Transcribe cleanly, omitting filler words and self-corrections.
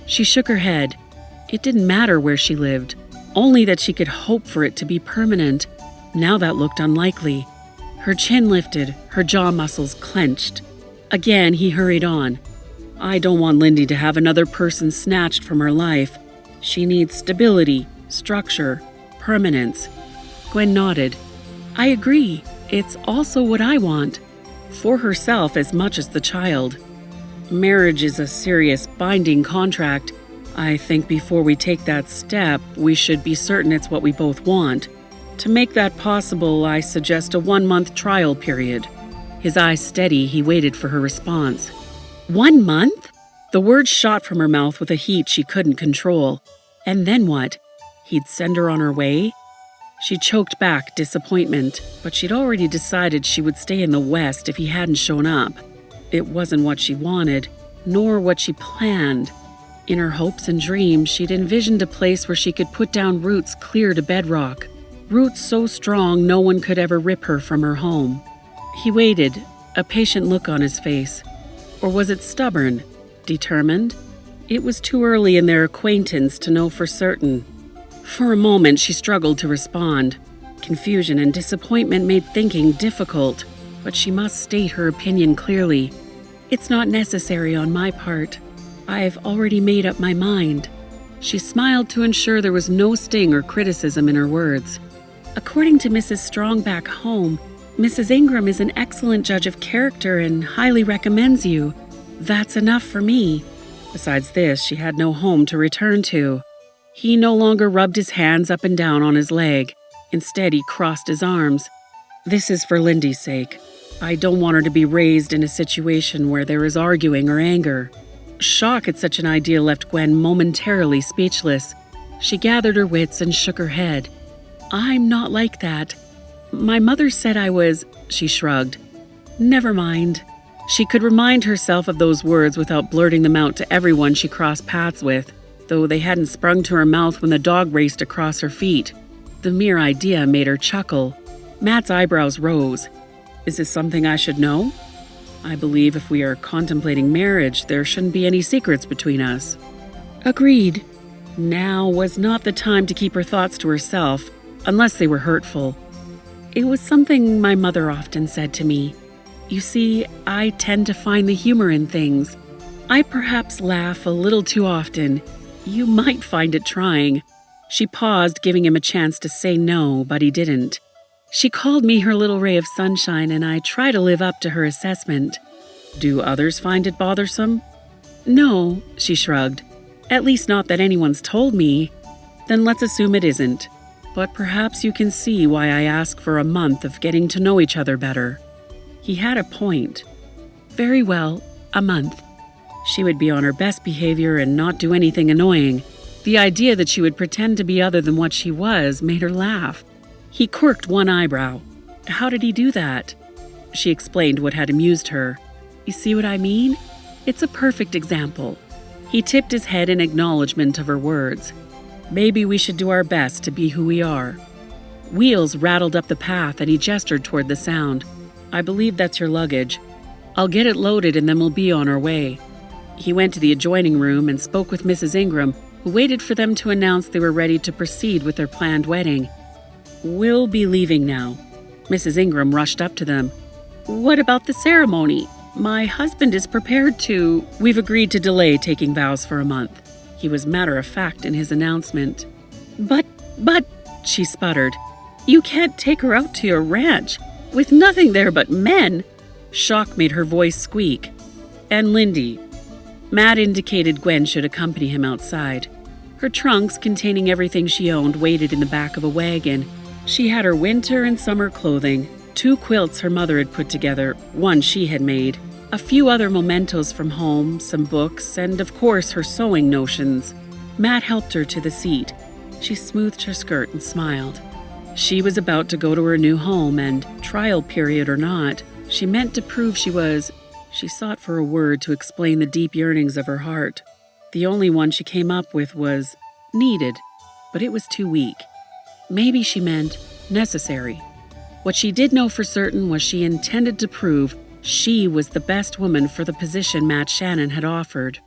She shook her head. It didn't matter where she lived, only that she could hope for it to be permanent. Now that looked unlikely. Her chin lifted, her jaw muscles clenched. Again, he hurried on. I don't want Lindy to have another person snatched from her life. She needs stability, structure, permanence. Gwen nodded. I agree. It's also what I want. For herself as much as the child. Marriage is a serious, binding contract. I think before we take that step, we should be certain it's what we both want. To make that possible, I suggest a 1-month trial period. His eyes steady, he waited for her response. 1 month? The words shot from her mouth with a heat she couldn't control. And then what? He'd send her on her way? She choked back disappointment, but she'd already decided she would stay in the West if he hadn't shown up. It wasn't what she wanted, nor what she planned. In her hopes and dreams, she'd envisioned a place where she could put down roots clear to bedrock. Roots so strong no one could ever rip her from her home. He waited, a patient look on his face. Or was it stubborn? Determined? It was too early in their acquaintance to know for certain. For a moment, she struggled to respond. Confusion and disappointment made thinking difficult, but she must state her opinion clearly. It's not necessary on my part. I've already made up my mind. She smiled to ensure there was no sting or criticism in her words. According to Mrs. Strong back home, Mrs. Ingram is an excellent judge of character and highly recommends you. That's enough for me. Besides this, she had no home to return to. He no longer rubbed his hands up and down on his leg. Instead, he crossed his arms. This is for Lindy's sake. I don't want her to be raised in a situation where there is arguing or anger. Shock at such an idea left Gwen momentarily speechless. She gathered her wits and shook her head. I'm not like that. My mother said I was, she shrugged. Never mind. She could remind herself of those words without blurting them out to everyone she crossed paths with, though they hadn't sprung to her mouth when the dog raced across her feet. The mere idea made her chuckle. Matt's eyebrows rose. Is this something I should know? I believe if we are contemplating marriage, there shouldn't be any secrets between us. Agreed. Now was not the time to keep her thoughts to herself, unless they were hurtful. It was something my mother often said to me. You see, I tend to find the humor in things. I perhaps laugh a little too often. You might find it trying. She paused, giving him a chance to say no, but he didn't. She called me her little ray of sunshine, and I try to live up to her assessment. Do others find it bothersome? No, she shrugged. At least not that anyone's told me. Then let's assume it isn't. But perhaps you can see why I ask for a month of getting to know each other better. He had a point. Very well, a month. She would be on her best behavior and not do anything annoying. The idea that she would pretend to be other than what she was made her laugh. He quirked one eyebrow. How did he do that? She explained what had amused her. You see what I mean? It's a perfect example. He tipped his head in acknowledgement of her words. Maybe we should do our best to be who we are. Wheels rattled up the path and he gestured toward the sound. I believe that's your luggage. I'll get it loaded and then we'll be on our way. He went to the adjoining room and spoke with Mrs. Ingram, who waited for them to announce they were ready to proceed with their planned wedding. We'll be leaving now. Mrs. Ingram rushed up to them. What about the ceremony? My husband is prepared to... We've agreed to delay taking vows for a month. He was matter-of-fact in his announcement. But, she sputtered. You can't take her out to your ranch, with nothing there but men. Shock made her voice squeak. And Lindy. Matt indicated Gwen should accompany him outside. Her trunks, containing everything she owned, waited in the back of a wagon. She had her winter and summer clothing, 2 quilts her mother had put together, one she had made, a few other mementos from home, some books, and of course her sewing notions. Matt helped her to the seat. She smoothed her skirt and smiled. She was about to go to her new home, and, trial period or not, she meant to prove she was... She sought for a word to explain the deep yearnings of her heart. The only one she came up with was needed, but it was too weak. Maybe she meant necessary. What she did know for certain was she intended to prove she was the best woman for the position Matt Shannon had offered.